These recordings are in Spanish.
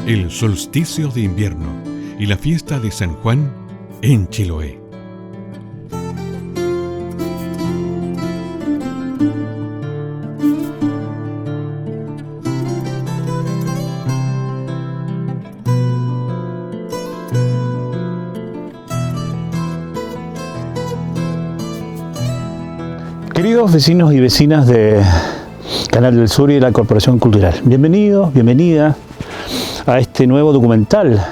el solsticio de invierno y la fiesta de San Juan en Chiloé. Queridos vecinos y vecinas de Canal del Sur y de la Corporación Cultural, bienvenidos, bienvenidas a este nuevo documental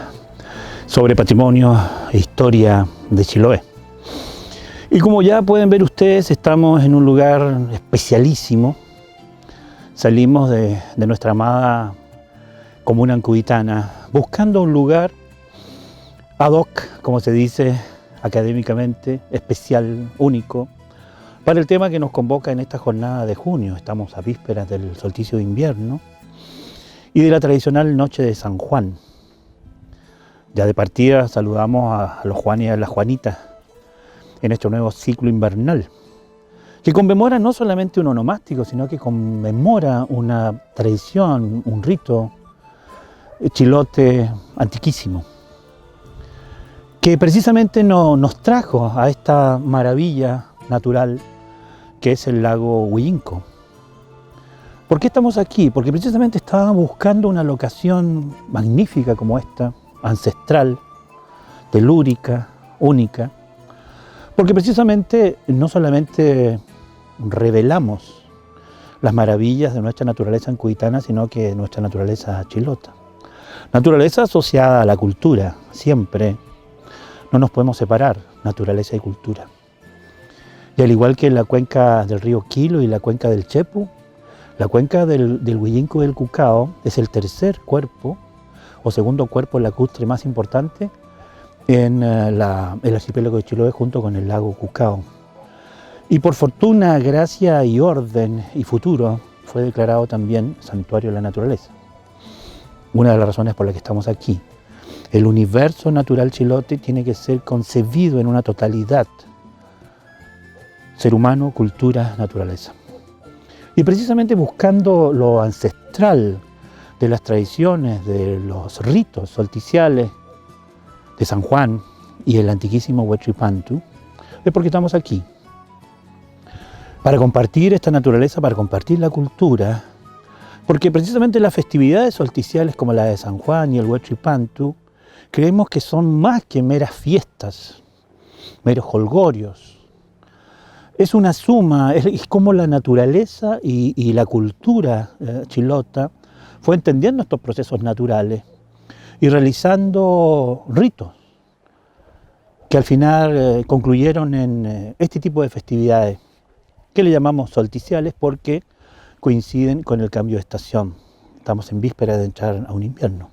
sobre patrimonio e historia de Chiloé. Y como ya pueden ver ustedes, estamos en un lugar especialísimo. Salimos de nuestra amada comuna ancuditana buscando un lugar ad hoc, como se dice académicamente, especial, único, para el tema que nos convoca en esta jornada de junio. Estamos a vísperas del solsticio de invierno y de la tradicional noche de San Juan. Ya de partida saludamos a los Juanes y a las Juanitas en este nuevo ciclo invernal, que conmemora no solamente un onomástico, sino que conmemora una tradición, un rito chilote antiquísimo, que precisamente nos trajo a esta maravilla natural que es el lago Huillinco. ¿Por qué estamos aquí? Porque precisamente estábamos buscando una locación magnífica como esta, ancestral, telúrica, única, porque precisamente no solamente revelamos las maravillas de nuestra naturaleza ancuditana, sino que nuestra naturaleza chilota. Naturaleza asociada a la cultura, siempre. No nos podemos separar, naturaleza y cultura. Y al igual que en la cuenca del río Quilo y la cuenca del Chepu, la cuenca del Huillinco y del Cucao es el tercer cuerpo o segundo cuerpo lacustre más importante en el archipiélago de Chiloé, junto con el lago Cucao. Y por fortuna, gracia y orden y futuro, fue declarado también santuario de la naturaleza. Una de las razones por las que estamos aquí. El universo natural chilote tiene que ser concebido en una totalidad. Ser humano, cultura, naturaleza. Y precisamente buscando lo ancestral de las tradiciones, de los ritos solsticiales de San Juan y el antiquísimo Huaychipantu, es porque estamos aquí. Para compartir esta naturaleza, para compartir la cultura, porque precisamente las festividades solsticiales como la de San Juan y el Huaychipantu, creemos que son más que meras fiestas, meros jolgorios. Es una suma, es como la naturaleza y la cultura chilota fue entendiendo estos procesos naturales y realizando ritos que al final concluyeron en este tipo de festividades que le llamamos solsticiales porque coinciden con el cambio de estación. Estamos en víspera de entrar a un invierno.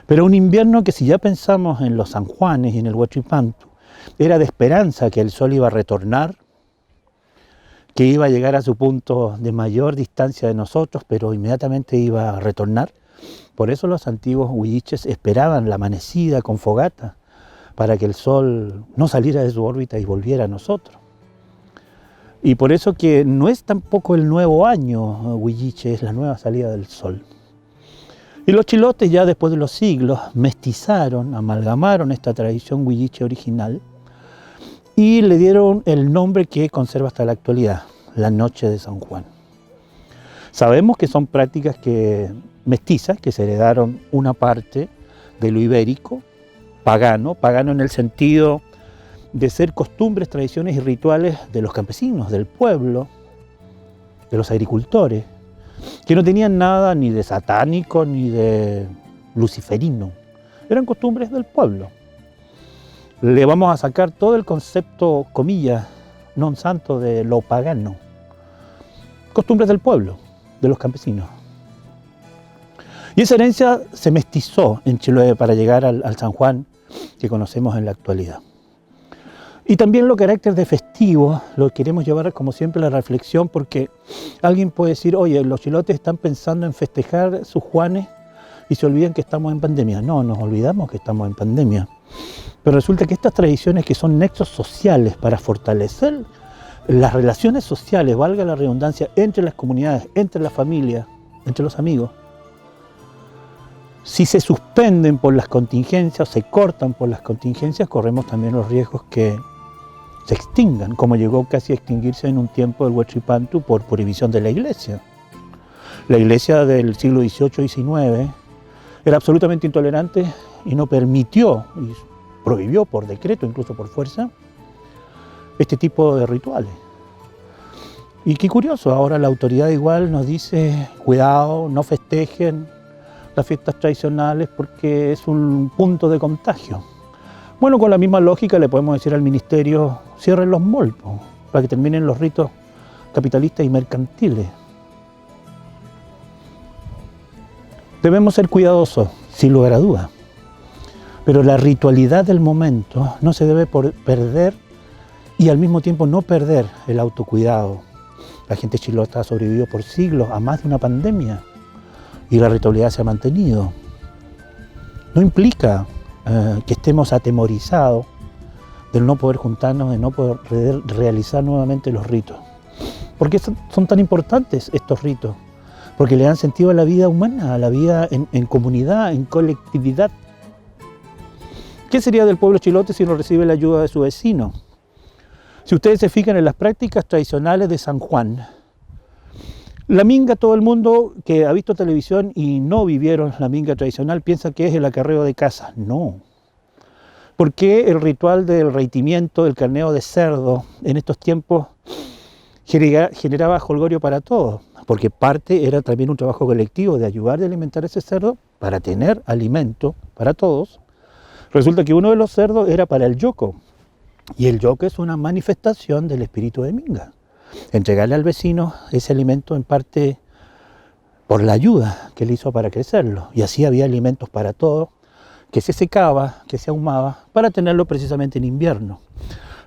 Pero un invierno que, si ya pensamos en los San Juanes y en el Huaychipantu, era de esperanza que el sol iba a retornar, que iba a llegar a su punto de mayor distancia de nosotros, pero inmediatamente iba a retornar. Por eso los antiguos huilliches esperaban la amanecida con fogata, para que el sol no saliera de su órbita y volviera a nosotros. Y por eso que no es tampoco el nuevo año huilliche, es la nueva salida del sol. Y los chilotes, ya después de los siglos, mestizaron, amalgamaron esta tradición huilliche original y le dieron el nombre que conserva hasta la actualidad, la Noche de San Juan. Sabemos que son prácticas mestizas que se heredaron una parte de lo ibérico, pagano en el sentido de ser costumbres, tradiciones y rituales de los campesinos, del pueblo, de los agricultores, que no tenían nada ni de satánico ni de luciferino, eran costumbres del pueblo. Le vamos a sacar todo el concepto, comillas, non santo de lo pagano. Costumbres del pueblo, de los campesinos. Y esa herencia se mestizó en Chiloé para llegar al San Juan que conocemos en la actualidad. Y también los caracteres de festivo lo queremos llevar, como siempre, a la reflexión, porque alguien puede decir, oye, los chilotes están pensando en festejar sus Juanes y se olvidan que estamos en pandemia. No, nos olvidamos que estamos en pandemia. Pero resulta que estas tradiciones, que son nexos sociales para fortalecer las relaciones sociales, valga la redundancia, entre las comunidades, entre las familias, entre los amigos, Si se suspenden por las contingencias o se cortan por las contingencias, corremos también los riesgos que se extingan, como llegó casi a extinguirse en un tiempo el Huaychipantu por prohibición de la iglesia. La iglesia del siglo XVIII y XIX era absolutamente intolerante y no permitió, y prohibió por decreto, incluso por fuerza, este tipo de rituales. Y qué curioso, ahora la autoridad igual nos dice, cuidado, no festejen las fiestas tradicionales porque es un punto de contagio. Bueno, con la misma lógica le podemos decir al ministerio, cierren los malls para que terminen los ritos capitalistas y mercantiles. Debemos ser cuidadosos, sin lugar a dudas, pero la ritualidad del momento no se debe perder y al mismo tiempo no perder el autocuidado. La gente chilota ha sobrevivido por siglos a más de una pandemia y la ritualidad se ha mantenido. No implica que estemos atemorizados del no poder juntarnos, de no poder realizar nuevamente los ritos. ¿Por qué son tan importantes estos ritos? Porque le dan sentido a la vida humana, a la vida en comunidad, en colectividad. ¿Qué sería del pueblo chilote si no recibe la ayuda de su vecino? Si ustedes se fijan en las prácticas tradicionales de San Juan, la minga, todo el mundo que ha visto televisión y no vivieron la minga tradicional piensa que es el acarreo de casas. No. ¿Por qué el ritual del reitimiento, del carneo de cerdo en estos tiempos generaba jolgorio para todos? Porque parte era también un trabajo colectivo de ayudar a alimentar ese cerdo para tener alimento para todos. Resulta que uno de los cerdos era para el yoco. Y el yoco es una manifestación del espíritu de minga. Entregarle al vecino ese alimento en parte por la ayuda que él hizo para crecerlo. Y así había alimentos para todos, que se secaba, que se ahumaba, para tenerlo precisamente en invierno.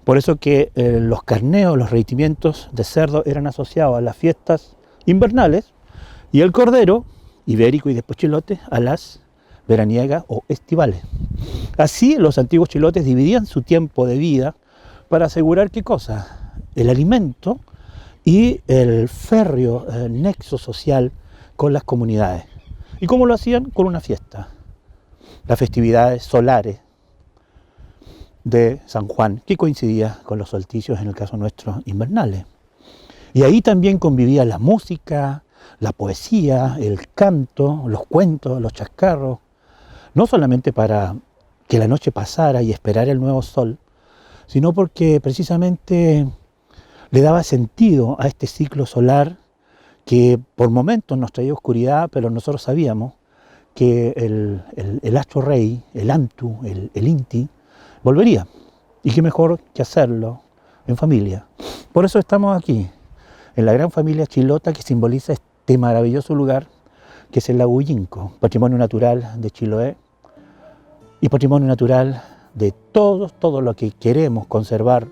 Por eso que los carneos, los reitimientos de cerdo eran asociados a las fiestas invernales y el cordero, ibérico y después chilote, a las veraniegas o estivales. Así los antiguos chilotes dividían su tiempo de vida para asegurar ¿qué cosa? El alimento y el férreo nexo social con las comunidades. ¿Y cómo lo hacían? Con una fiesta. Las festividades solares de San Juan, que coincidía con los solsticios, en el caso nuestro, invernales. Y ahí también convivía la música, la poesía, el canto, los cuentos, los chascarros, no solamente para que la noche pasara y esperar el nuevo sol, sino porque precisamente le daba sentido a este ciclo solar que por momentos nos traía oscuridad, pero nosotros sabíamos que el astro rey, el Antu, el Inti, volvería. Y qué mejor que hacerlo en familia. Por eso estamos aquí, en la gran familia chilota que simboliza este maravilloso lugar que es el lago Uyinco, patrimonio natural de Chiloé y patrimonio natural de todo lo que queremos conservar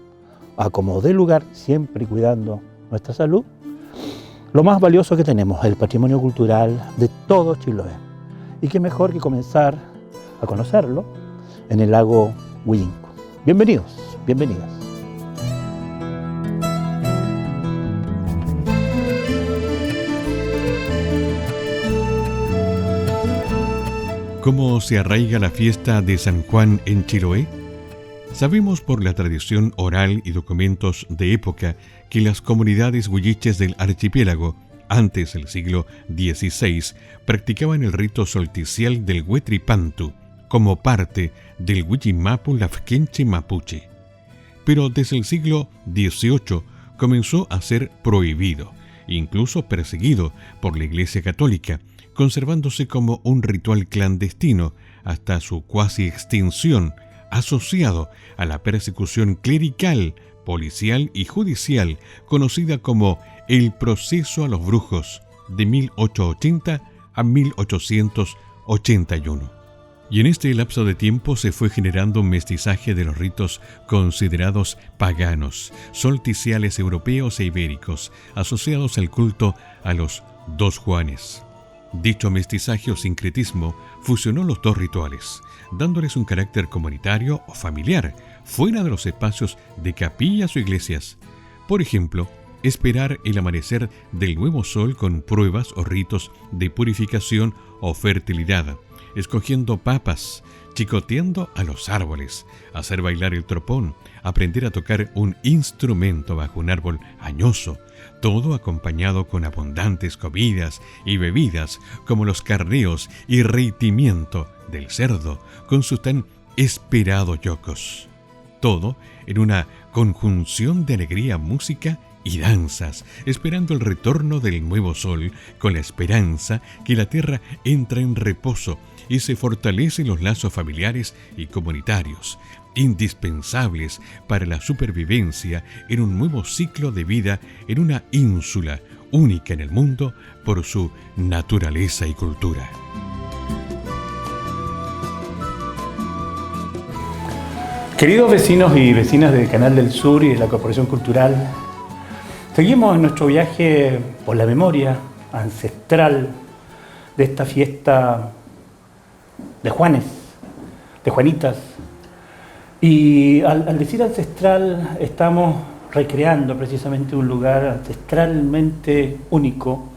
a como dé lugar, siempre cuidando nuestra salud. Lo más valioso que tenemos, el patrimonio cultural de todo Chiloé. Y qué mejor que comenzar a conocerlo en el lago Uyinco. Bienvenidos, bienvenidas. ¿Cómo se arraiga la fiesta de San Juan en Chiloé? Sabemos por la tradición oral y documentos de época que las comunidades huilliches del archipiélago, antes del siglo XVI, practicaban el rito solsticial del Huaychipantu como parte del Huillimapu Lafkenche Mapuche. Pero desde el siglo XVIII comenzó a ser prohibido, incluso perseguido por la Iglesia Católica, conservándose como un ritual clandestino hasta su cuasi extinción, asociado a la persecución clerical, policial y judicial conocida como el Proceso a los Brujos de 1880 a 1881. Y en este lapso de tiempo se fue generando un mestizaje de los ritos considerados paganos, solsticiales europeos e ibéricos, asociados al culto a los dos Juanes. Dicho mestizaje o sincretismo fusionó los dos rituales, dándoles un carácter comunitario o familiar, fuera de los espacios de capillas o iglesias. Por ejemplo, esperar el amanecer del nuevo sol con pruebas o ritos de purificación o fertilidad, escogiendo papas, chicoteando a los árboles, hacer bailar el tropón, aprender a tocar un instrumento bajo un árbol añoso, todo acompañado con abundantes comidas y bebidas como los carneos y reitimiento del cerdo con sus tan esperados yocos. Todo en una conjunción de alegría, música y danzas, esperando el retorno del nuevo sol, con la esperanza que la tierra entra en reposo y se fortalecen los lazos familiares y comunitarios, indispensables para la supervivencia en un nuevo ciclo de vida en una ínsula única en el mundo por su naturaleza y cultura. Queridos vecinos y vecinas del Canal del Sur y de la Corporación Cultural, seguimos en nuestro viaje por la memoria ancestral de esta fiesta de Juanes, de Juanitas. Y al decir ancestral, estamos recreando precisamente un lugar ancestralmente único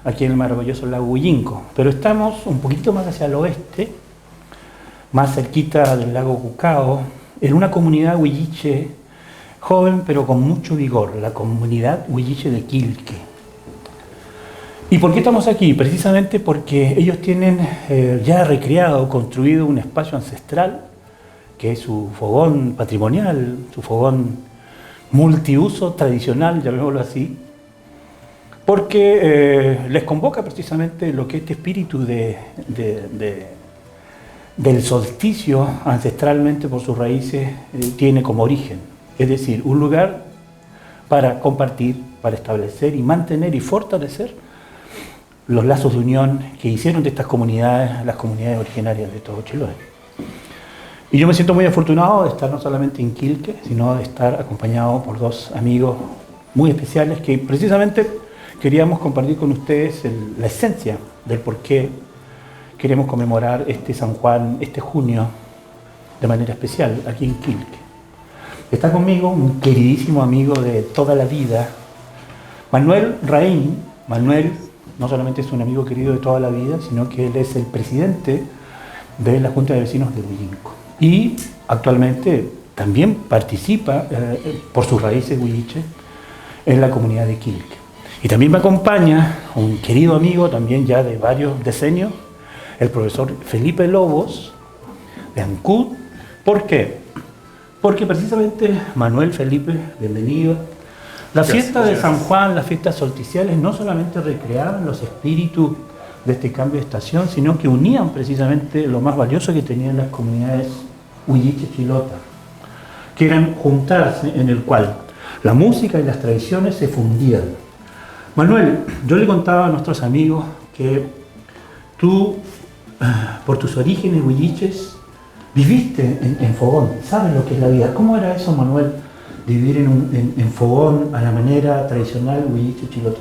aquí en el maravilloso lago Huyinco. Pero estamos un poquito más hacia el oeste, más cerquita del lago Cucao, en una comunidad huilliche joven pero con mucho vigor, la comunidad huilliche de Quilque. ¿Y por qué estamos aquí? Precisamente porque ellos tienen ya recreado, construido un espacio ancestral, que es su fogón patrimonial, su fogón multiuso tradicional, llamémoslo así, porque les convoca precisamente lo que este espíritu del solsticio ancestralmente por sus raíces tiene como origen, es decir, un lugar para compartir, para establecer y mantener y fortalecer los lazos de unión que hicieron de estas comunidades las comunidades originarias de todo Chiloé. Y yo me siento muy afortunado de estar no solamente en Quilque, sino de estar acompañado por dos amigos muy especiales que precisamente queríamos compartir con ustedes la esencia del por qué queremos conmemorar este San Juan, este junio, de manera especial, aquí en Quilque. Está conmigo un queridísimo amigo de toda la vida, Manuel Raín. Manuel no solamente es un amigo querido de toda la vida, sino que él es el presidente de la Junta de Vecinos de Huyinco. Y actualmente también participa, por sus raíces huilliches, en la comunidad de Quilque. Y también me acompaña un querido amigo, también ya de varios decenios, el profesor Felipe Lobos, de Ancud. ¿Por qué? Porque precisamente, Manuel, Felipe, bienvenido. La fiesta de San Juan, las fiestas solsticiales, no solamente recreaban los espíritus de este cambio de estación, sino que unían precisamente lo más valioso que tenían las comunidades huilliches chilotas, que eran juntarse, en el cual la música y las tradiciones se fundían. Manuel, yo le contaba a nuestros amigos que tú, por tus orígenes huilliches, viviste en fogón, sabes lo que es la vida. ¿Cómo era eso, Manuel, de vivir en fogón a la manera tradicional huilliche chilota?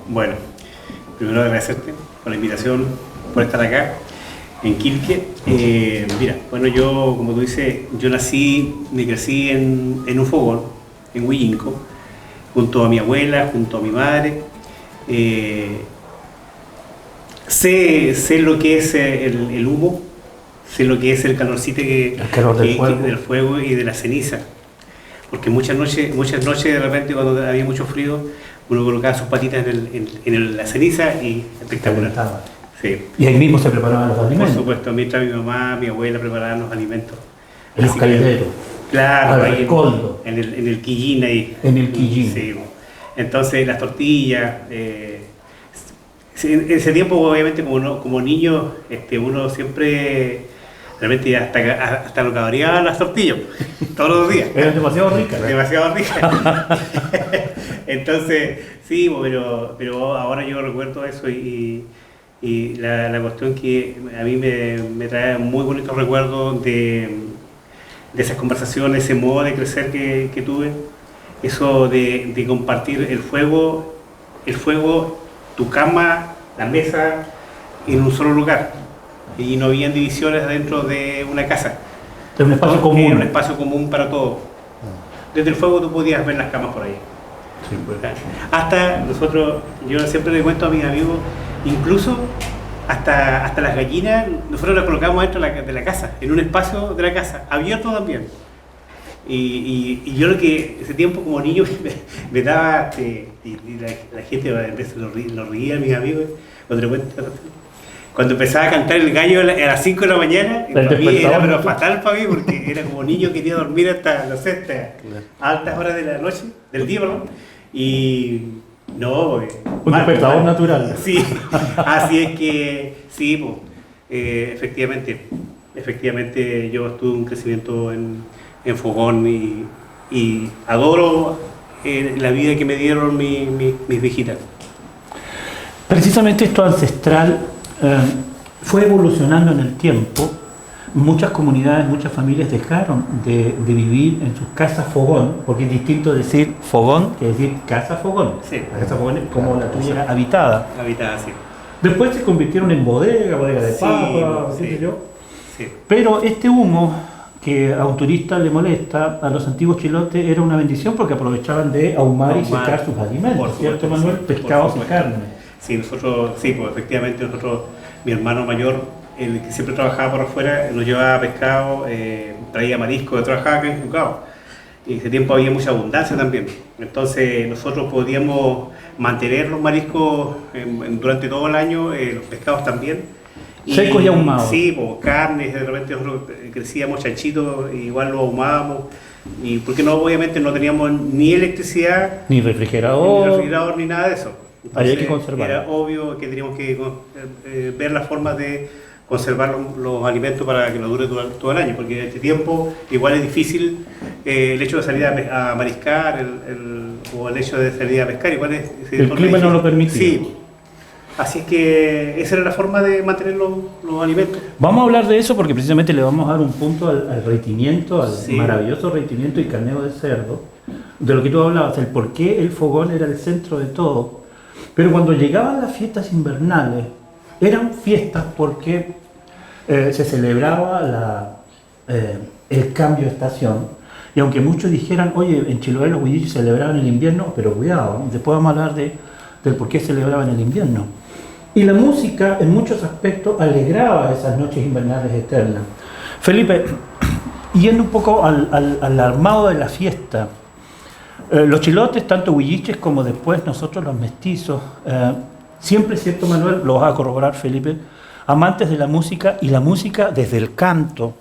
Bueno, primero agradecerte por la invitación, por estar acá en Quilque. Mira, bueno, yo, como tú dices, yo me crecí en un fogón, en Huyinco, junto a mi abuela, junto a mi madre. Sé lo que es el humo, sé lo que es el calorcito del fuego y de la ceniza. Porque muchas noches de repente, cuando había mucho frío, uno colocaba sus patitas en la ceniza y espectacular. Sí. Y ahí mismo se preparaban los alimentos. Por supuesto, mientras mi mamá, mi abuela preparaban los alimentos. En los calderos. Claro, ahí en el quillín ahí. En el quillín. Sí. Entonces las tortillas. En ese tiempo, obviamente, como niño, uno siempre realmente hasta lo cabreaba las tortillas todos los días. Eran demasiado ricas. Demasiado ricas. Entonces, sí, pero ahora yo recuerdo eso y la cuestión que a mí me trae muy bonitos recuerdos de esas conversaciones, ese modo de crecer que tuve, eso de compartir el fuego, tu cama, la mesa en un solo lugar, y no habían divisiones dentro de una casa. Era un espacio común. Era un espacio común para todos. Desde el fuego tú podías ver las camas por ahí. Sí, pues. Hasta nosotros, yo siempre le cuento a mis amigos, incluso hasta las gallinas, nosotros las colocamos dentro de la casa, en un espacio de la casa, abierto también. Y yo lo que ese tiempo como niño me daba, y la gente a veces lo reía, mis amigos, cuando empezaba a cantar el gallo a las 5 de la mañana, para mí era pero fatal para mí, porque era como niño que quería dormir hasta, no sé, hasta altas horas de la noche, del día, perdón, y no... Un despertador natural. Sí, así es que, sí, pues, efectivamente yo tuve un crecimiento en fogón y adoro la vida que me dieron mis viejitas. Precisamente esto ancestral fue evolucionando en el tiempo. Muchas comunidades, muchas familias dejaron de vivir en sus casas fogón, porque es distinto decir fogón que decir casa fogón. Sí. La casa fogón es como la tuya era habitada. Habitada, sí. Después se convirtieron en bodega de papa, qué sé yo. Sí. Pero este humo que a un turista le molesta, a los antiguos chilotes era una bendición porque aprovechaban de ahumar y secar sus alimentos, ¿cierto, Manuel? Pescados y carne. Sí, nosotros, sí, pues efectivamente mi hermano mayor, el que siempre trabajaba por afuera, nos llevaba pescado, traía marisco, trabajaba acá en Juncao. Y en ese tiempo había mucha abundancia también. Entonces nosotros podíamos mantener los mariscos durante todo el año, los pescados también. Secos y ahumados. Sí, pues carnes, de repente nosotros crecíamos chanchitos, igual lo ahumábamos. Y porque no, obviamente no teníamos ni electricidad, ni refrigerador, ni nada de eso. Entonces, había que conservar. Era obvio que teníamos que ver la forma de conservar los alimentos para que nos dure todo el año, porque en este tiempo igual es difícil el hecho de salir a mariscar o el hecho de salir a pescar, igual es... El clima no lo permitía. Sí. Así es que esa era la forma de mantener los alimentos. Vamos a hablar de eso porque precisamente le vamos a dar un punto al reitimiento, al sí. maravilloso reitimiento y carneo de cerdo, de lo que tú hablabas, el por qué el fogón era el centro de todo. Pero cuando llegaban las fiestas invernales, eran fiestas porque se celebraba el cambio de estación. Y aunque muchos dijeran, oye, en Chiloé los huilliches celebraban el invierno, pero cuidado, después vamos a hablar del por qué celebraban el invierno. Y la música, en muchos aspectos, alegraba esas noches invernales eternas. Felipe, yendo un poco al armado de la fiesta, los chilotes, tanto huilliches como después nosotros los mestizos, siempre, cierto Manuel, lo vas a corroborar Felipe, amantes de la música, y la música desde el canto,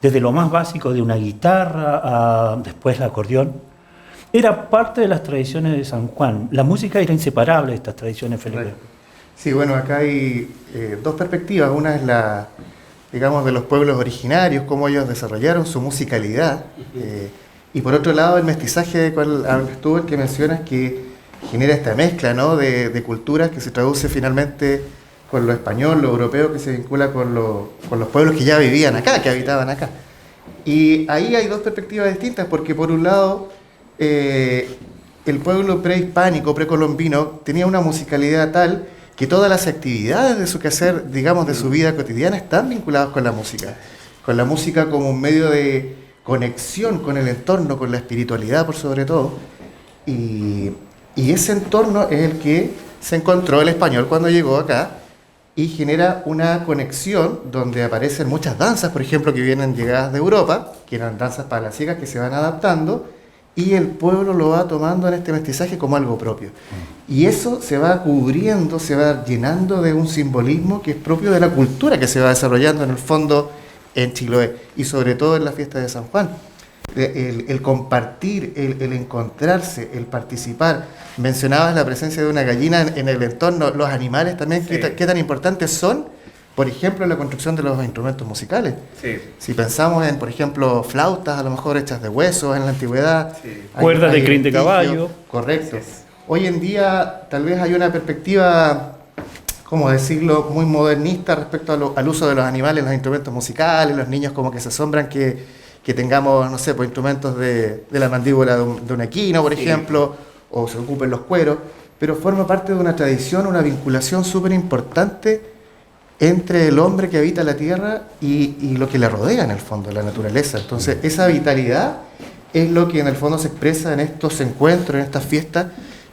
desde lo más básico de una guitarra a después el acordeón, era parte de las tradiciones de San Juan. La música era inseparable de estas tradiciones, Felipe. Sí, bueno, acá hay dos perspectivas. Una es la, digamos, de los pueblos originarios, cómo ellos desarrollaron su musicalidad. Y por otro lado, el mestizaje de cual hablas tú, el que mencionas, que genera esta mezcla, ¿no?, de culturas que se traduce finalmente con lo español, lo europeo, que se vincula con los pueblos que ya vivían acá, que habitaban acá. Y ahí hay dos perspectivas distintas, porque por un lado, el pueblo prehispánico, precolombino, tenía una musicalidad tal que todas las actividades de su quehacer, digamos, de su vida cotidiana, están vinculadas con la música como un medio de conexión con el entorno, con la espiritualidad por sobre todo, y ese entorno es el que se encontró el español cuando llegó acá y genera una conexión donde aparecen muchas danzas, por ejemplo, que vienen llegadas de Europa, que eran danzas palaciegas que se van adaptando, y el pueblo lo va tomando en este mestizaje como algo propio. Y eso se va cubriendo, se va llenando de un simbolismo que es propio de la cultura que se va desarrollando en el fondo en Chiloé, y sobre todo en la fiesta de San Juan. El compartir, el encontrarse, el participar. Mencionabas la presencia de una gallina en el entorno, los animales también, sí. ¿Qué tan importantes son? Por ejemplo, en la construcción de los instrumentos musicales. Sí. Si pensamos en, por ejemplo, flautas, a lo mejor hechas de huesos en la antigüedad. Sí. Cuerdas de crin de caballo. Correcto. Sí. Hoy en día tal vez hay una perspectiva, ¿cómo decirlo?, muy modernista respecto al uso de los animales en los instrumentos musicales. Los niños como que se asombran que tengamos, no sé, pues, instrumentos de la mandíbula de un equino, por ejemplo, o se ocupen los cueros, pero forma parte de una tradición, una vinculación súper importante entre el hombre que habita la tierra y lo que le rodea en el fondo, la naturaleza. Entonces, esa vitalidad es lo que en el fondo se expresa en estos encuentros, en estas fiestas,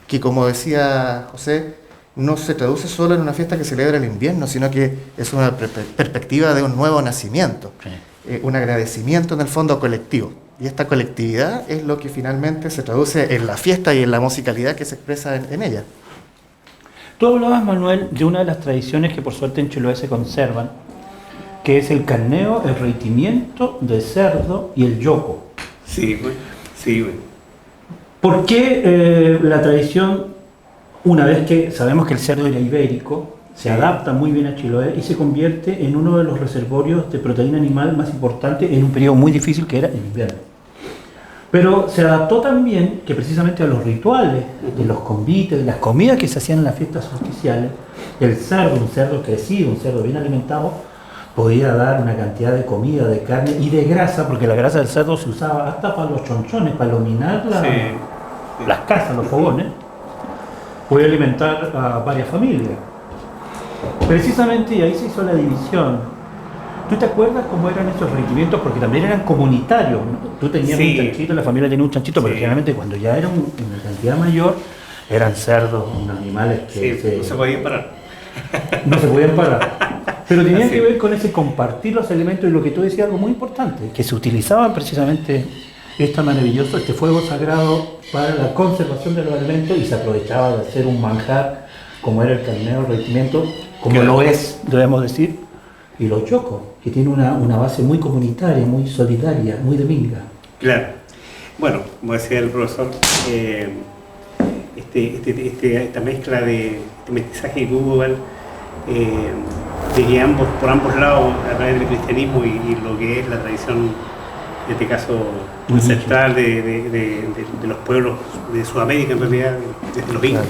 que como decía José, no se traduce solo en una fiesta que celebra el invierno, sino que es una perspectiva de un nuevo nacimiento, un agradecimiento en el fondo colectivo. Y esta colectividad es lo que finalmente se traduce en la fiesta y en la musicalidad que se expresa en ella. Tú hablabas, Manuel, de una de las tradiciones que por suerte en Chiloé se conservan, que es el carneo, el rehitimiento del cerdo y el yoco. Sí, güey. Sí, güey. ¿Por qué la tradición, una vez que sabemos que el cerdo era ibérico, se adapta muy bien a Chiloé y se convierte en uno de los reservorios de proteína animal más importantes en un periodo muy difícil que era el invierno? Pero se adaptó también que precisamente a los rituales, de los convites, de las comidas que se hacían en las fiestas solsticiales, el cerdo, un cerdo crecido, un cerdo bien alimentado, podía dar una cantidad de comida, de carne y de grasa, porque la grasa del cerdo se usaba hasta para los chonchones, para iluminar las casas, los fogones. Podía alimentar a varias familias. Precisamente, y ahí se hizo la división. ¿Tú te acuerdas cómo eran esos regimientos? Porque también eran comunitarios, ¿no? Tú tenías un chanchito, la familia tenía un chanchito, pero generalmente cuando ya era una cantidad mayor, eran cerdos, unos animales que no se podían parar. No se podían parar. Pero tenían que ver con ese compartir los elementos y lo que tú decías, algo muy importante, que se utilizaban precisamente este fuego sagrado para la conservación de los alimentos y se aprovechaba de hacer un manjar como era el carnero, el rehitimiento, como lo es, debemos decir, y los chocos, que tiene una base muy comunitaria, muy solidaria, muy de minga. Claro. Bueno, como decía el profesor, esta mezcla de mestizaje que hubo, de que por ambos lados, a través del cristianismo y lo que es la tradición, en este caso ancestral de los pueblos de Sudamérica, en realidad, desde los incas,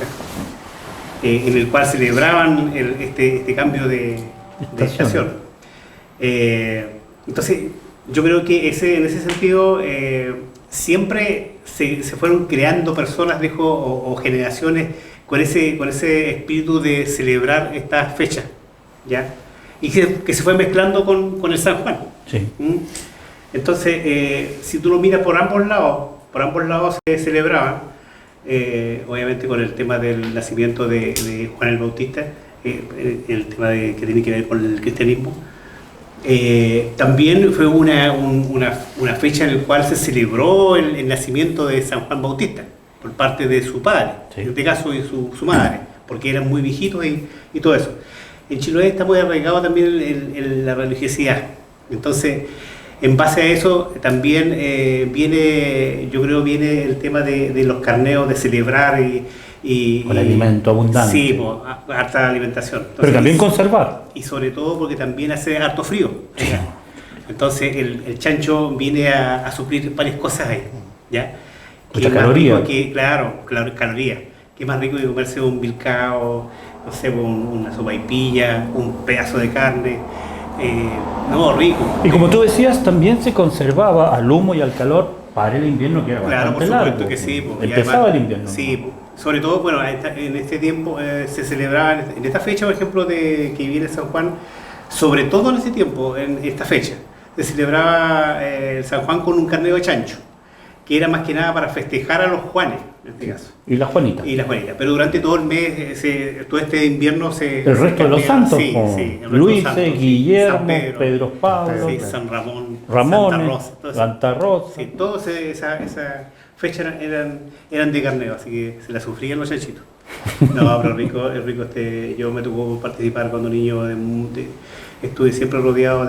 en el cual celebraban este cambio de estación. Entonces, yo creo que en ese sentido siempre se fueron creando personas o generaciones con ese espíritu de celebrar estas fechas, ¿ya? Y que se fue mezclando con el San Juan. Sí. Entonces, si tú lo miras por ambos lados se celebraban, obviamente con el tema del nacimiento de Juan el Bautista, el tema que tiene que ver con el cristianismo. También fue una fecha en la cual se celebró el nacimiento de San Juan Bautista por parte de su padre, en este caso y su madre, porque eran muy viejitos y todo eso. En Chiloé está muy arraigado también en la religiosidad. Entonces, en base a eso también viene el tema de los carneos, de celebrar con alimento abundante. Sí, harta alimentación. Entonces, pero también conservar. Y sobre todo porque también hace harto frío. Entonces el chancho viene a suplir varias cosas ahí, ¿ya? Mucha caloría. Calorías. Qué más rico que comerse un bilcao, no sé, una sopaipilla, un pedazo de carne. Rico. Y como tú decías, también se conservaba al humo y al calor para el invierno, que era bastante largo. Claro, por supuesto que sí. Empezaba el invierno. Sí, sobre todo, bueno, en este tiempo se celebraba, en esta fecha, por ejemplo, que viene San Juan, sobre todo en este tiempo, en esta fecha, se celebraba el San Juan con un carnero de chancho, que era más que nada para festejar a los Juanes, en este caso. Y la Juanita. Pero durante todo el mes, todo este invierno el resto de los santos, Luis, Guillermo, Pedro, Pedro Pablo, San Ramón, Santa Rosa. Sí, todas esa fechas eran de carneo, así que se la sufrían los chanchitos. No, pero el rico yo me tocó participar cuando niño, estuve siempre rodeado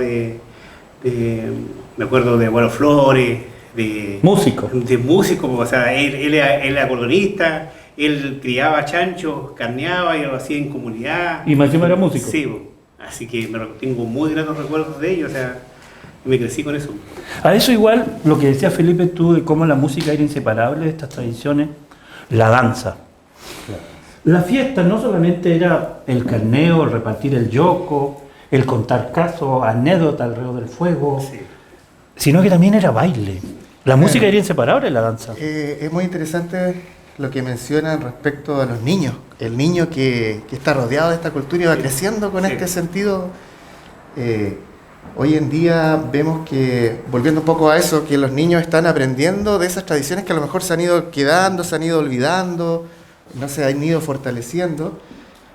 me acuerdo de Abuelo Flores, de músicos, o sea, él era acordeonista, él criaba chanchos, carneaba y lo hacía en comunidad. Y Máximo era músico. Sí, así que tengo muy gratos recuerdos de ellos, o sea, me crecí con eso. A eso igual, lo que decía Felipe tú de cómo la música era inseparable de estas tradiciones, la danza. La fiesta no solamente era el carneo, el repartir el yoco, el contar casos, anécdotas alrededor del fuego, sino que también era baile. La música era inseparable de la danza. Es muy interesante lo que mencionan respecto a los niños. El niño que está rodeado de esta cultura y va creciendo con este sentido. Hoy en día vemos que, volviendo un poco a eso, que los niños están aprendiendo de esas tradiciones que a lo mejor se han ido quedando, se han ido olvidando, no se han ido fortaleciendo.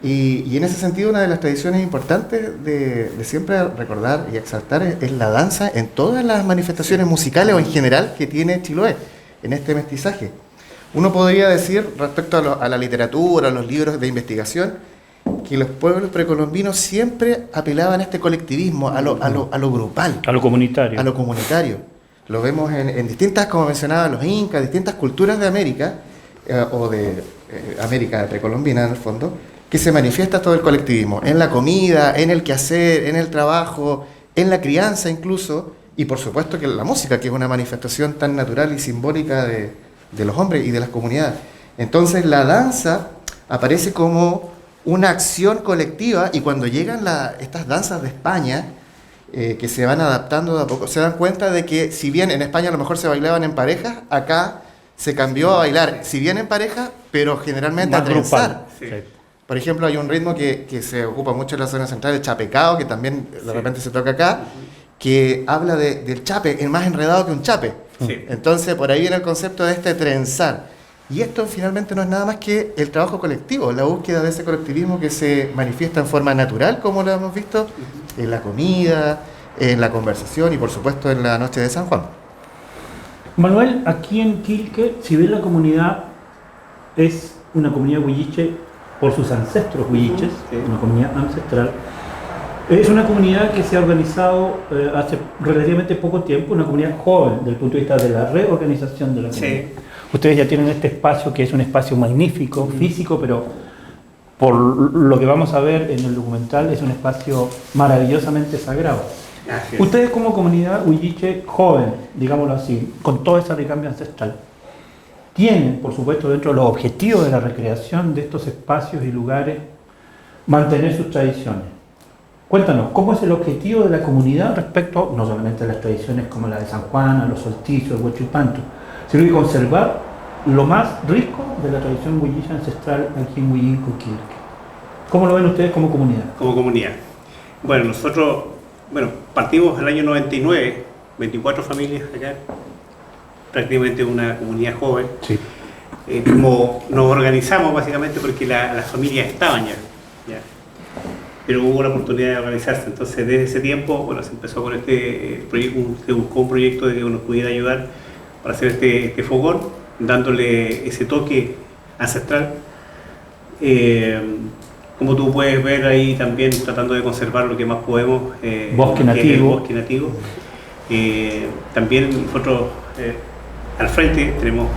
Y en ese sentido, una de las tradiciones importantes de siempre recordar y exaltar es la danza en todas las manifestaciones musicales o en general que tiene Chiloé, en este mestizaje. Uno podría decir, respecto a la literatura, a los libros de investigación, que los pueblos precolombinos siempre apelaban a este colectivismo, a lo grupal. A lo comunitario. A lo comunitario. Lo vemos en distintas, como mencionaba, los incas, distintas culturas de América, o de América precolombina en el fondo, que se manifiesta todo el colectivismo, en la comida, en el quehacer, en el trabajo, en la crianza incluso, y por supuesto que en la música, que es una manifestación tan natural y simbólica de los hombres y de las comunidades. Entonces la danza aparece como una acción colectiva, y cuando llegan estas danzas de España, que se van adaptando de a poco, se dan cuenta de que si bien en España a lo mejor se bailaban en parejas, acá se cambió a bailar, si bien en pareja, pero generalmente a trenzar. Sí. Por ejemplo, hay un ritmo que se ocupa mucho en la zona central, el chapecao, que también de repente se toca acá, que habla del chape, es más enredado que un chape. Sí. Entonces, por ahí viene el concepto de este trenzar. Y esto finalmente no es nada más que el trabajo colectivo, la búsqueda de ese colectivismo que se manifiesta en forma natural, como lo hemos visto, en la comida, en la conversación y por supuesto en la noche de San Juan. Manuel, aquí en Quilque, si bien la comunidad es una comunidad huilliche por sus ancestros huilliches, una comunidad ancestral, es una comunidad que se ha organizado hace relativamente poco tiempo, una comunidad joven desde el punto de vista de la reorganización de la comunidad. Sí. Ustedes ya tienen este espacio que es un espacio magnífico, físico, pero por lo que vamos a ver en el documental es un espacio maravillosamente sagrado. Gracias. Ustedes como comunidad huilliche joven, digámoslo así, con toda esa recambio ancestral, tienen, por supuesto, dentro de los objetivos de la recreación de estos espacios y lugares, mantener sus tradiciones. Cuéntanos, ¿cómo es el objetivo de la comunidad respecto no solamente a las tradiciones como la de San Juan, a los solsticios, el Huachipanto, sino que conservar lo más rico de la tradición huilliche ancestral aquí en Huillinco, Quilque? ¿Cómo lo ven ustedes como comunidad? Como comunidad. Bueno, nosotros partimos el año 99, 24 familias acá, prácticamente una comunidad joven. Sí. Como nos organizamos básicamente porque las familias estaban ya, pero hubo la oportunidad de organizarse. Entonces desde ese tiempo se empezó con este proyecto, se buscó un proyecto de que nos pudiera ayudar para hacer este fogón, dándole ese toque ancestral. Como tú puedes ver ahí también tratando de conservar lo que más podemos, bosque nativo. Bosque nativo. También nosotros al frente tenemos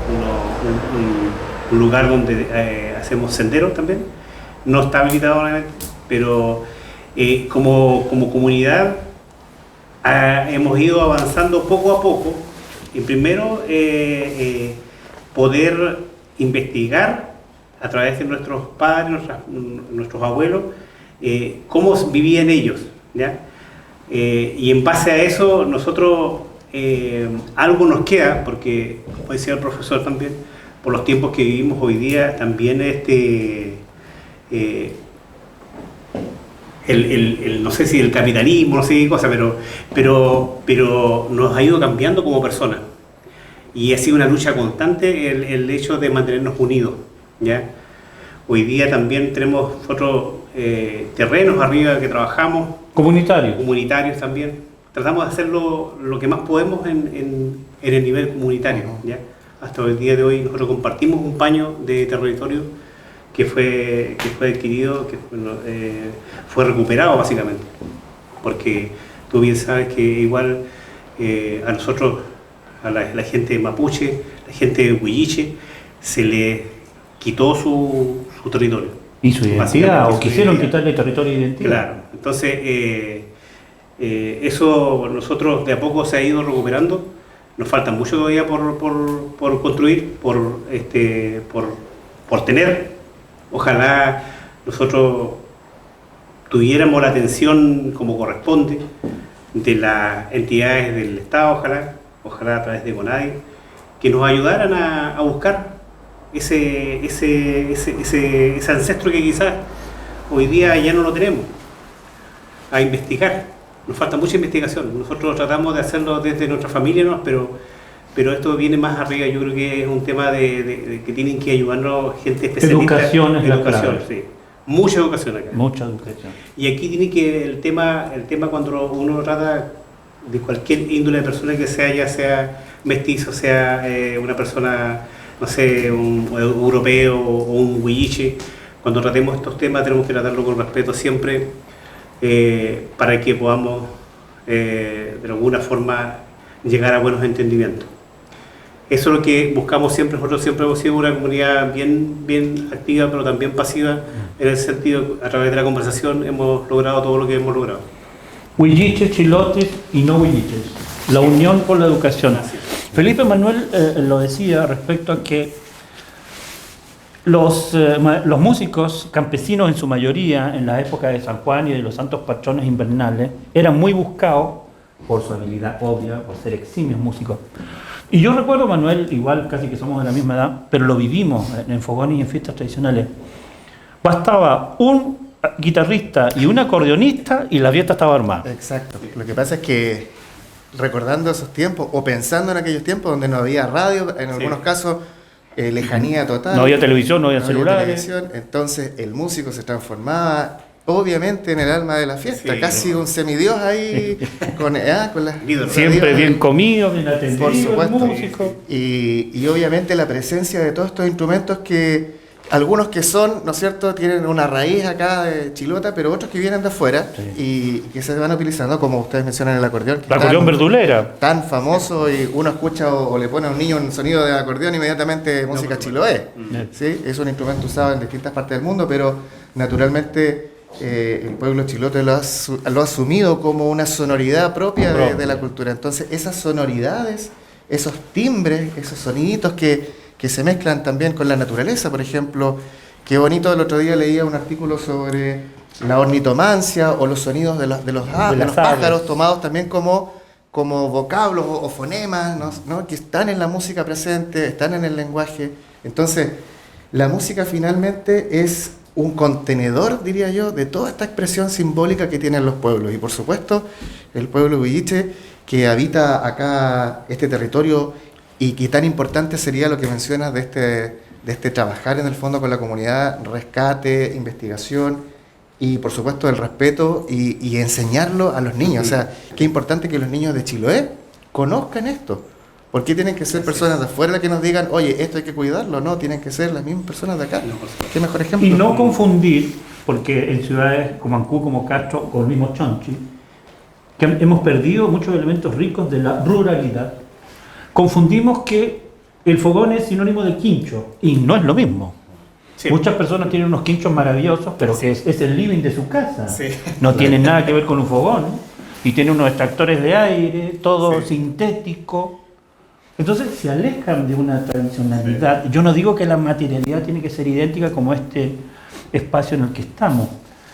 un lugar donde hacemos senderos también. No está habilitado obviamente, pero como comunidad hemos ido avanzando poco a poco. Y primero poder investigar a través de nuestros padres, nuestros abuelos, cómo vivían ellos, ¿ya? Y en base a eso nosotros algo nos queda, porque como decía el profesor también, por los tiempos que vivimos hoy día, también no sé si el capitalismo, no sé qué cosa, pero nos ha ido cambiando como personas. Y ha sido una lucha constante el hecho de mantenernos unidos, ¿ya? Hoy día también tenemos otros terrenos arriba que trabajamos. Comunitarios también. Tratamos de hacerlo lo que más podemos en el nivel comunitario, ¿ya? Hasta el día de hoy nosotros compartimos un paño de territorio que fue adquirido, que fue recuperado básicamente, porque tú bien sabes que igual a nosotros, a la gente mapuche, la gente huilliche, se le quitó su territorio. ¿Y su identidad? ¿O quisieron quitarle territorio e identidad? Claro, entonces eso nosotros de a poco se ha ido recuperando. Nos falta mucho todavía por construir, por tener. Ojalá nosotros tuviéramos la atención como corresponde de las entidades del Estado, ojalá a través de CONADI, que nos ayudaran a buscar ese ancestro que quizás hoy día ya no lo tenemos, a investigar. Nos falta mucha investigación. Nosotros tratamos de hacerlo desde nuestra familia, ¿no? Pero esto viene más arriba. Yo creo que es un tema de que tienen que ayudarnos gente especialista. Educación es la clave. Sí. Mucha educación acá. Mucha educación. Y aquí tiene que el tema cuando uno trata de cualquier índole de persona que sea, ya sea mestizo, sea una persona, no sé, un europeo o un huilliche, cuando tratemos estos temas tenemos que tratarlo con respeto siempre, para que podamos de alguna forma llegar a buenos entendimientos. Eso es lo que buscamos siempre. Nosotros siempre hemos sido una comunidad bien activa, pero también pasiva, en el sentido, a través de la conversación hemos logrado todo lo que hemos logrado. Huilliches, chilotes y no huilliches. La unión por la educación. Felipe Manuel lo decía respecto a que los músicos campesinos en su mayoría, en la época de San Juan y de los santos patrones invernales, eran muy buscados por su habilidad obvia, por ser eximios músicos. Y yo recuerdo, Manuel, igual casi que somos de la misma edad, pero lo vivimos en fogones y en fiestas tradicionales. Bastaba un guitarrista y un acordeonista y la fiesta estaba armada. Exacto. Lo que pasa es que recordando esos tiempos o pensando en aquellos tiempos donde no había radio, en algunos casos lejanía total. No había televisión, no había había celulares. televisión, entonces el músico se transformaba obviamente en el alma de la fiesta, casi un semidios ahí con las siempre bien comido, bien atendido, por supuesto. el músico. Y obviamente la presencia de todos estos instrumentos que algunos que son, ¿no es cierto?, tienen una raíz acá de chilota, pero otros que vienen de afuera y que se van utilizando, como ustedes mencionan el acordeón. El acordeón verdulera. Tan famoso y uno escucha o le pone a un niño un sonido de acordeón inmediatamente música chiloé. ¿Sí? Es un instrumento usado en distintas partes del mundo, pero naturalmente el pueblo chilote lo ha asumido como una sonoridad propia de la cultura. Entonces esas sonoridades, esos timbres, esos soniditos que se mezclan también con la naturaleza, por ejemplo, qué bonito, el otro día leía un artículo sobre la ornitomancia o los sonidos de los pájaros tomados también como vocablos o fonemas, ¿no? Que están en la música presente, están en el lenguaje. Entonces, la música finalmente es un contenedor, diría yo, de toda esta expresión simbólica que tienen los pueblos. Y por supuesto, el pueblo huilliche que habita acá este territorio y que tan importante sería lo que mencionas de este trabajar en el fondo con la comunidad, rescate, investigación y por supuesto el respeto y enseñarlo a los niños. O sea, qué importante que los niños de Chiloé conozcan esto. ¿Por qué tienen que ser personas de afuera que nos digan, oye, esto hay que cuidarlo? No, tienen que ser las mismas personas de acá. Qué mejor ejemplo. Y no confundir, porque en ciudades como Ancú, como Castro, o el mismo Chonchi, que hemos perdido muchos elementos ricos de la ruralidad, confundimos que el fogón es sinónimo de quincho, y no es lo mismo. Sí. Muchas personas tienen unos quinchos maravillosos, pero que es el living de su casa. Sí. No tiene nada que ver con un fogón, y tiene unos extractores de aire, todo sintético. Entonces se alejan de una tradicionalidad. Yo no digo que la materialidad tiene que ser idéntica como este espacio en el que estamos,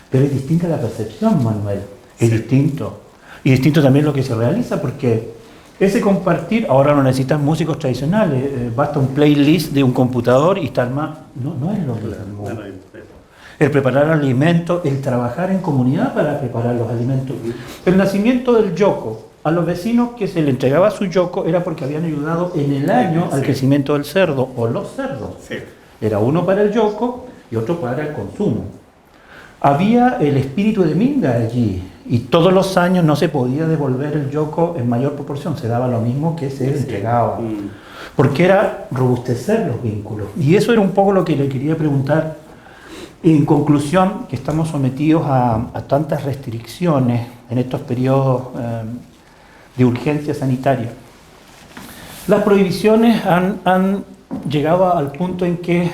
pero es distinta la percepción, Manuel. Es distinto. Y distinto también lo que se realiza, porque ese compartir, ahora no necesitas músicos tradicionales, basta un playlist de un computador y tal más. No es lo mismo. El preparar alimentos, el trabajar en comunidad para preparar los alimentos. El nacimiento del yoco. A los vecinos que se le entregaba su yoco era porque habían ayudado en el año al crecimiento del cerdo o los cerdos. Sí. Era uno para el yoco y otro para el consumo. Había el espíritu de minga allí y todos los años no se podía devolver el yoco en mayor proporción, se daba lo mismo que se entregaba. Porque era robustecer los vínculos. Y eso era un poco lo que le quería preguntar. En conclusión, que estamos sometidos a tantas restricciones en estos periodos de urgencia sanitaria. Las prohibiciones han llegado al punto en que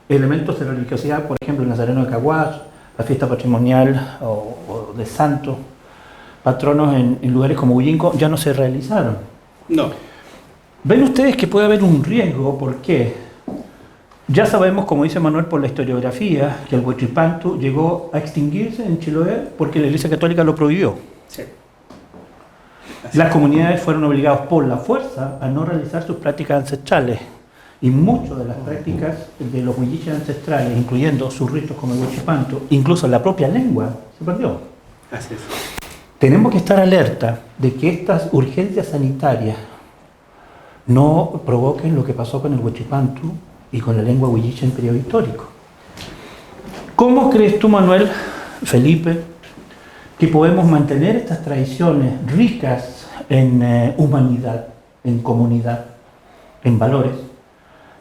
elementos de religiosidad, por ejemplo, el Nazareno de Caguas, la fiesta patrimonial o de santos, patronos en lugares como Ullinco, ya no se realizaron. No. ¿Ven ustedes que puede haber un riesgo? ¿Por qué? Ya sabemos, como dice Manuel por la historiografía, que el Huichipantu llegó a extinguirse en Chiloé porque la Iglesia Católica lo prohibió. Sí. Las comunidades fueron obligadas por la fuerza a no realizar sus prácticas ancestrales y muchas de las prácticas de los huilliches ancestrales, incluyendo sus ritos como el Huichipantu, incluso la propia lengua, se perdió. Así es. Tenemos que estar alerta de que estas urgencias sanitarias no provoquen lo que pasó con el Huichipantu y con la lengua huilliche en periodo histórico. ¿Cómo crees tú, Manuel, Felipe, que podemos mantener estas tradiciones ricas en humanidad, en comunidad, en valores,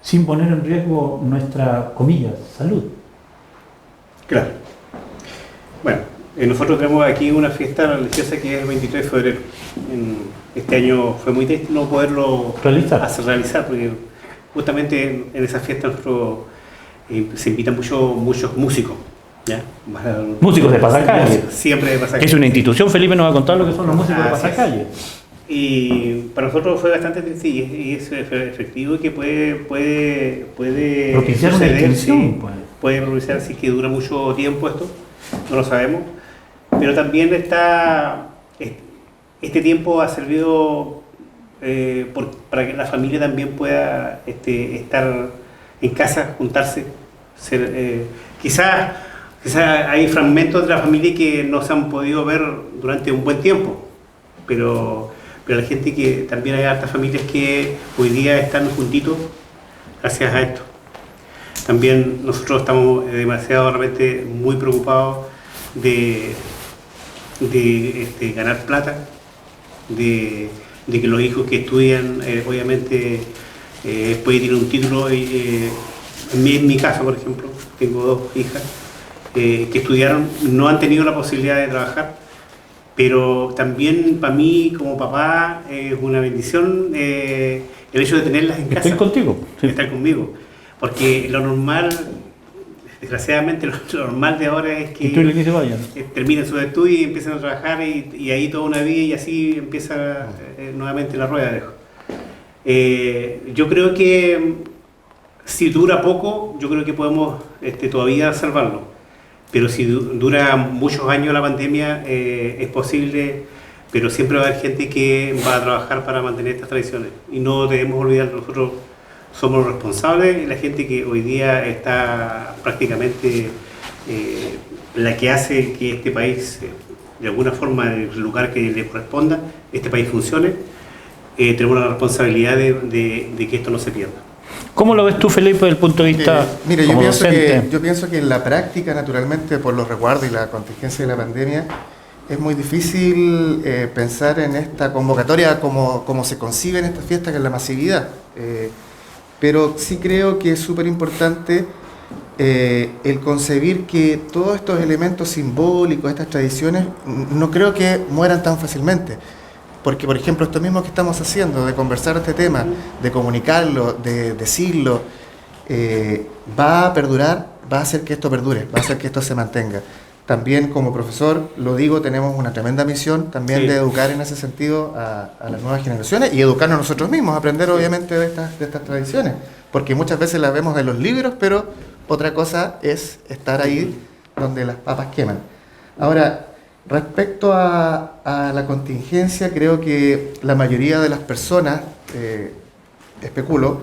sin poner en riesgo nuestra, comillas, salud? Claro. Bueno, nosotros tenemos aquí una fiesta religiosa que es el 23 de febrero. Este año fue muy triste no poderlo realizar porque justamente en esa fiesta nosotros se invitan muchos músicos. ¿Ya? Músicos de pasacalle. Siempre de pasacalle. Es una institución, Felipe nos va a contar lo que son los músicos de pasacalle. Y para nosotros fue bastante triste y es efectivo que puede propiciar una extensión, puede propiciar si es que dura mucho tiempo esto, no lo sabemos, pero también este tiempo ha servido para que la familia también pueda estar en casa, juntarse, quizás hay fragmentos de la familia que no se han podido ver durante un buen tiempo, pero la gente que también hay hartas familias que hoy día están juntitos gracias a esto. También nosotros estamos demasiado realmente muy preocupados de ganar plata, de que los hijos que estudian obviamente pueden tener un título. En mi caso, por ejemplo, tengo 2 hijas que estudiaron, no han tenido la posibilidad de trabajar, pero también para mí como papá es una bendición el hecho de tenerlas en casa. Estoy contigo. Sí. Estar conmigo. Porque lo normal, desgraciadamente, lo normal de ahora es que terminen sus estudios y empiezan a trabajar y ahí toda una vida y así empieza nuevamente la rueda. Yo creo que si dura poco, yo creo que podemos todavía salvarlo. Pero si dura muchos años la pandemia, es posible, pero siempre va a haber gente que va a trabajar para mantener estas tradiciones. Y no debemos olvidar que nosotros somos los responsables y la gente que hoy día está prácticamente la que hace que este país, de alguna forma, en el lugar que le corresponda, este país funcione. Tenemos la responsabilidad de que esto no se pierda. ¿Cómo lo ves tú, Felipe, desde el punto de vista mire, como yo pienso que en la práctica, naturalmente, por los resguardos y la contingencia de la pandemia, es muy difícil pensar en esta convocatoria como se concibe en esta fiesta, que es la masividad. Pero sí creo que es súper importante el concebir que todos estos elementos simbólicos, estas tradiciones, no creo que mueran tan fácilmente. Porque, por ejemplo, esto mismo que estamos haciendo, de conversar este tema, de comunicarlo, de decirlo, va a perdurar, va a hacer que esto perdure, va a hacer que esto se mantenga. También como profesor, lo digo, tenemos una tremenda misión también de educar en ese sentido a las nuevas generaciones y educarnos nosotros mismos, aprender obviamente de estas tradiciones, porque muchas veces las vemos en los libros, pero otra cosa es estar ahí donde las papas queman. Ahora, respecto a la contingencia, creo que la mayoría de las personas, especulo,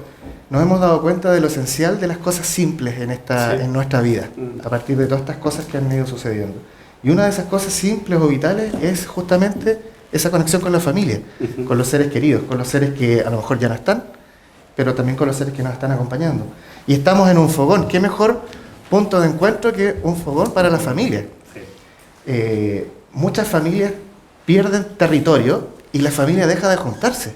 nos hemos dado cuenta de lo esencial de las cosas simples en nuestra vida, a partir de todas estas cosas que han ido sucediendo. Y una de esas cosas simples o vitales es justamente esa conexión con la familia, con los seres queridos, con los seres que a lo mejor ya no están, pero también con los seres que nos están acompañando. Y estamos en un fogón. ¿Qué mejor punto de encuentro que un fogón para la familia? Muchas familias pierden territorio y la familia deja de juntarse.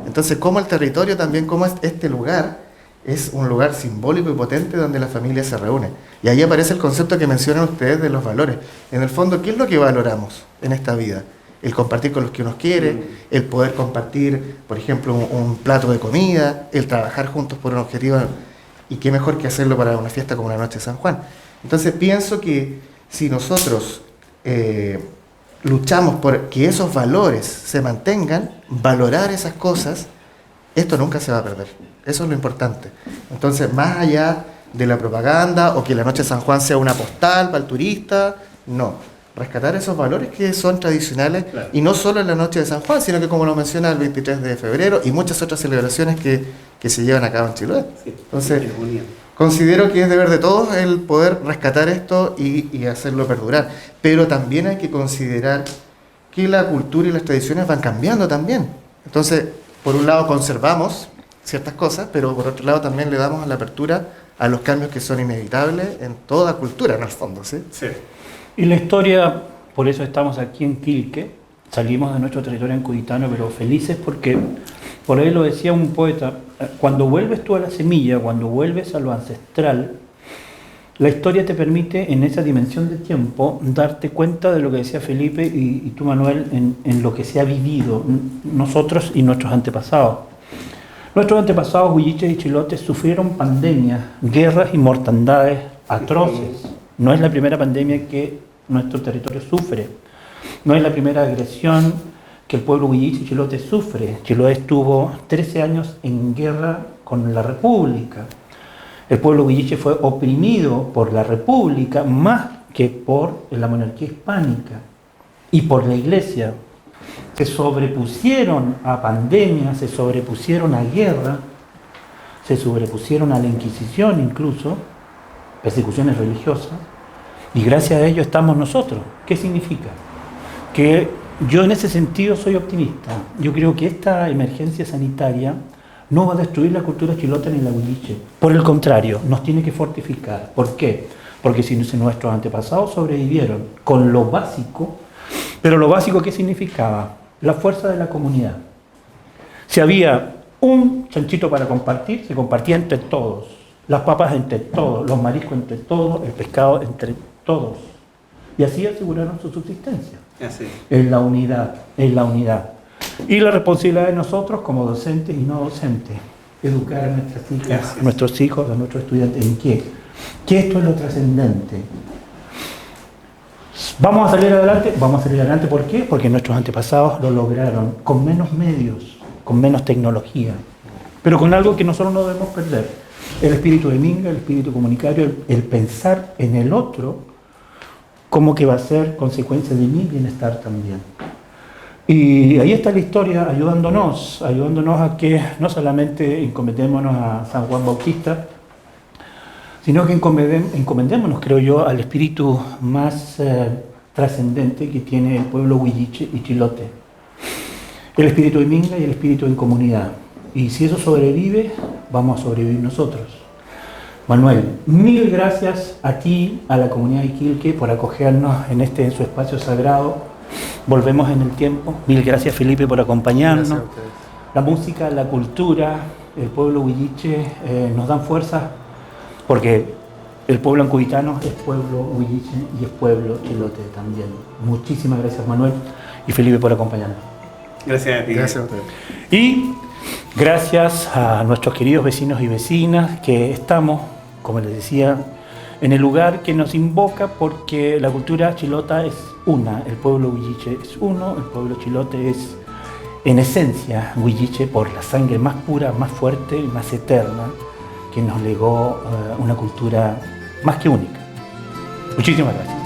Entonces, como el territorio también, como este lugar es un lugar simbólico y potente donde la familia se reúne. Y ahí aparece el concepto que mencionan ustedes de los valores. En el fondo, ¿qué es lo que valoramos en esta vida? El compartir con los que uno quiere, el poder compartir, por ejemplo, un plato de comida, el trabajar juntos por un objetivo. Y qué mejor que hacerlo para una fiesta como la Noche de San Juan. Entonces, pienso que si nosotros luchamos por que esos valores se mantengan, valorar esas cosas, esto nunca se va a perder. Eso es lo importante. Entonces, más allá de la propaganda o que la Noche de San Juan sea una postal para el turista, no. Rescatar esos valores que son tradicionales, claro. Y no solo en la Noche de San Juan, sino que, como lo menciona, el 23 de febrero y muchas otras celebraciones que se llevan a cabo en Chiloé. Entonces, considero que es deber de todos el poder rescatar esto y hacerlo perdurar. Pero también hay que considerar que la cultura y las tradiciones van cambiando también. Entonces, por un lado conservamos ciertas cosas, pero por otro lado también le damos la apertura a los cambios que son inevitables en toda cultura, en el fondo, ¿sí? Sí. Y la historia, por eso estamos aquí en Quilque, salimos de nuestro territorio encubitano, pero felices porque, por ahí lo decía un poeta, cuando vuelves tú a la semilla, cuando vuelves a lo ancestral, la historia te permite en esa dimensión de tiempo darte cuenta de lo que decía Felipe y tú, Manuel, en lo que se ha vivido nosotros y nuestros antepasados. Nuestros antepasados, huilliches y chilotes, sufrieron pandemias, guerras y mortandades atroces. No es la primera pandemia que nuestro territorio sufre. No es la primera agresión que el pueblo huilliche y chilote sufre. Chiloé estuvo 13 años en guerra con la República. El pueblo huilliche fue oprimido por la República más que por la monarquía hispánica y por la Iglesia. Se sobrepusieron a pandemias, se sobrepusieron a guerra, se sobrepusieron a la Inquisición incluso, persecuciones religiosas, y gracias a ello estamos nosotros. ¿Qué significa? Que yo en ese sentido soy optimista. Yo creo que esta emergencia sanitaria no va a destruir la cultura chilota ni la huilliche. Por el contrario, nos tiene que fortificar. ¿Por qué? Porque si nuestros antepasados sobrevivieron con lo básico, pero lo básico, ¿qué significaba? La fuerza de la comunidad. Si había un chanchito para compartir, se compartía entre todos. Las papas entre todos, los mariscos entre todos, el pescado entre todos. Y así aseguraron su subsistencia. Así. En la unidad, en la unidad. Y la responsabilidad de nosotros como docentes y no docentes, educar a nuestras hijas, a nuestros hijos, a nuestros estudiantes. ¿En qué? Que esto es lo trascendente. ¿Vamos a salir adelante? Vamos a salir adelante, ¿por qué? Porque nuestros antepasados lo lograron con menos medios, con menos tecnología, pero con algo que nosotros no debemos perder: el espíritu de Minga, el espíritu comunitario, el pensar en el otro como que va a ser consecuencia de mi bienestar también. Y ahí está la historia ayudándonos a que no solamente encomendémonos a San Juan Bautista, sino que encomendémonos, creo yo, al espíritu más trascendente que tiene el pueblo huilliche y chilote. El espíritu de Minga y el espíritu en comunidad. Y si eso sobrevive, vamos a sobrevivir nosotros. Manuel, mil gracias a ti, a la comunidad de Quilque, por acogernos en su espacio sagrado. Volvemos en el tiempo. Mil gracias, Felipe, por acompañarnos. Gracias a ustedes. La música, la cultura, el pueblo huilliche nos dan fuerza, porque el pueblo ancubitano es pueblo huilliche y es pueblo chilote también. Muchísimas gracias, Manuel y Felipe, por acompañarnos. Gracias a ti. Gracias a ustedes. Y gracias a nuestros queridos vecinos y vecinas que estamos, como les decía, en el lugar que nos invoca, porque la cultura chilota es una, el pueblo huilliche es uno, el pueblo chilote es en esencia huilliche por la sangre más pura, más fuerte y más eterna que nos legó una cultura más que única. Muchísimas gracias.